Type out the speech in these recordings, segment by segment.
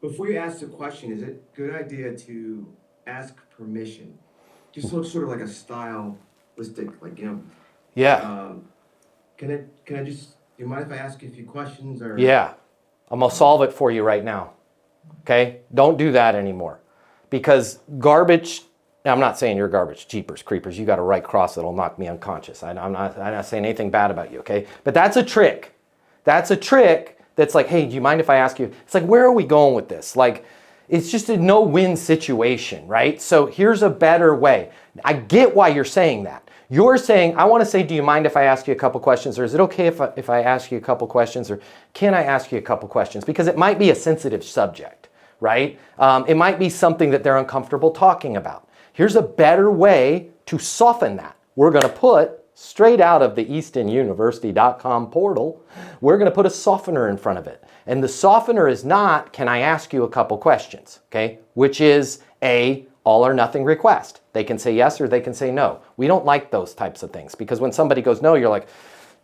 Before you ask the question, is it a good idea to ask permission? Just looks sort of like a stylistic, like, Yeah. do you mind if I ask you a few questions or? Yeah. I'm going to solve it for you right now. Okay? Don't do that anymore. Because garbage, I'm not saying you're garbage, jeepers, creepers. You got a right cross that'll knock me unconscious. I'm not saying anything bad about you, okay? But that's a trick. That's a trick that's like, hey, do you mind if I ask you? It's like, where are we going with this? Like, it's just a no-win situation, right? So here's a better way. I get why you're saying that. You're saying, I want to say, do you mind if I ask you a couple questions? Or is it okay if I ask you a couple questions? Or can I ask you a couple questions? Because it might be a sensitive subject, right? It might be something that they're uncomfortable talking about. Here's a better way to soften that. We're going to put, straight out of the eastonuniversity.com portal, we're going to put a softener in front of it. And the softener is not, can I ask you a couple questions, okay? Which is a all or nothing request. They can say yes or they can say no. We don't like those types of things because when somebody goes no, you're like,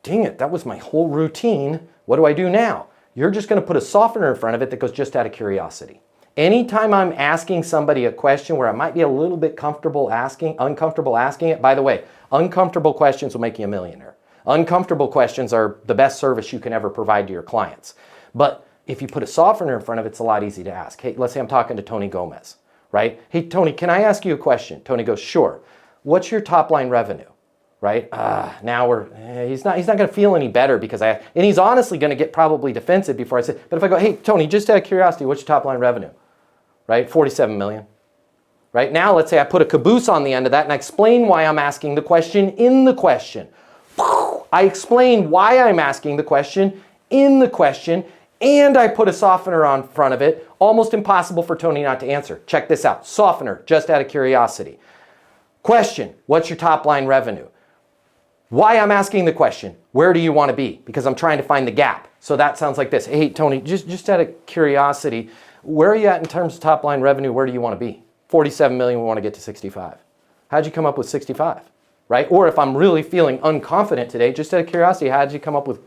dang it, that was my whole routine. What do I do now? You're just going to put a softener in front of it that goes just out of curiosity. Anytime I'm asking somebody a question where I might be a little bit uncomfortable asking it, by the way, uncomfortable questions will make you a millionaire. Uncomfortable questions are the best service you can ever provide to your clients. But if you put a softener in front of it, it's a lot easier to ask. Hey, let's say I'm talking to Tony Gomez, right? Hey, Tony, can I ask you a question? Tony goes, sure. What's your top line revenue? Right? Now he's not going to feel any better because and he's honestly going to get probably defensive before I say, but if I go, hey, Tony, just out of curiosity, what's your top line revenue? Right? 47 million. Right? Now, let's say I put a caboose on the end of that and I explain why I'm asking the question in the question. I explain why I'm asking the question in the question, and I put a softener on front of it. Almost impossible for Tony not to answer. Check this out. Softener, just out of curiosity. Question, what's your top line revenue? Why I'm asking the question, where do you want to be? Because I'm trying to find the gap. So that sounds like this. Hey, Tony, just out of curiosity, where are you at in terms of top line revenue? Where do you want to be? 47 million, we want to get to 65. How'd you come up with 65? Right? Or if I'm really feeling unconfident today, just out of curiosity, how'd you come up with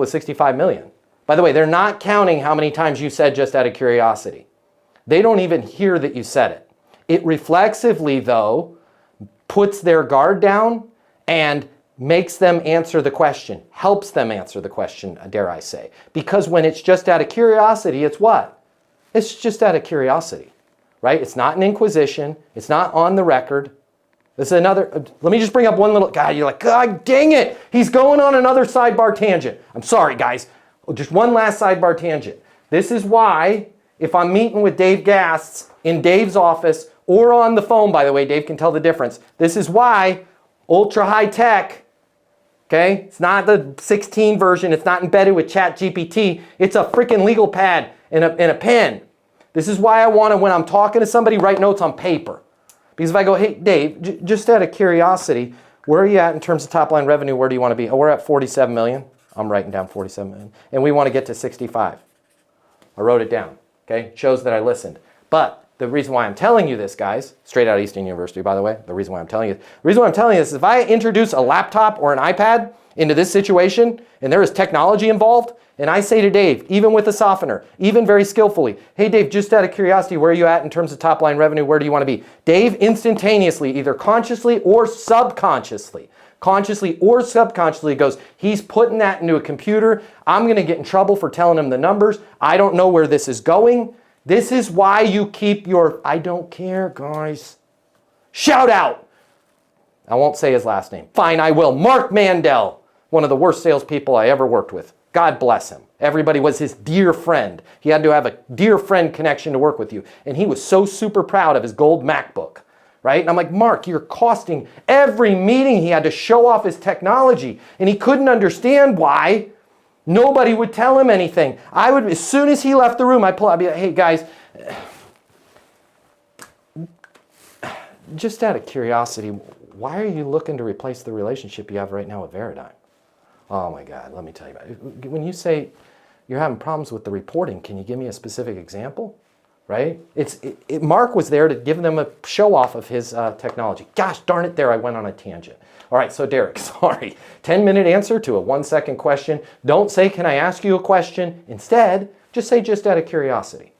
65 million? By the way, they're not counting how many times you said just out of curiosity. They don't even hear that you said it. It reflexively, though, puts their guard down and makes them answer the question, helps them answer the question, dare I say. Because when it's just out of curiosity, it's what? It's just out of curiosity, right? It's not an inquisition. It's not on the record. This is another, let me just bring up one little guy. You're like, God dang it. He's going on another sidebar tangent. I'm sorry, guys. Just one last sidebar tangent. This is why if I'm meeting with Dave Gasts in Dave's office or on the phone, by the way, Dave can tell the difference. This is why ultra high tech, okay? It's not the 16 version. It's not embedded with ChatGPT. It's a freaking legal pad and a pen. This is why I want to, when I'm talking to somebody, write notes on paper. Because if I go, hey, Dave, just out of curiosity, where are you at in terms of top line revenue? Where do you want to be? Oh, we're at 47 million. I'm writing down 47 million. And we want to get to 65. I wrote it down, okay? Shows that I listened. But the reason why I'm telling you this, guys, straight out of Easton University, by the way, the reason why I'm telling you this is if I introduce a laptop or an iPad into this situation and there is technology involved, and I say to Dave, even with a softener, even very skillfully, hey, Dave, just out of curiosity, where are you at in terms of top line revenue? Where do you want to be? Dave instantaneously, either consciously or subconsciously, goes, he's putting that into a computer. I'm going to get in trouble for telling him the numbers. I don't know where this is going. This is why you keep your, I don't care, guys. Shout out. I won't say his last name. Fine, I will. Mark Mandel, one of the worst salespeople I ever worked with. God bless him. Everybody was his dear friend. He had to have a dear friend connection to work with you. And he was so super proud of his gold MacBook, right? And I'm like, Mark, you're costing every meeting. He had to show off his technology. And he couldn't understand why nobody would tell him anything. I would, as soon as he left the room, I'd be like, hey guys, just out of curiosity, why are you looking to replace the relationship you have right now with Veradigm? Oh my God, let me tell you about it. When you say you're having problems with the reporting, can you give me a specific example? Right? Mark was there to give them a show off of his technology. Gosh darn it, there I went on a tangent. All right, so Derek, sorry. 10-minute answer to a 1-second question. Don't say, can I ask you a question? Instead, just say just out of curiosity.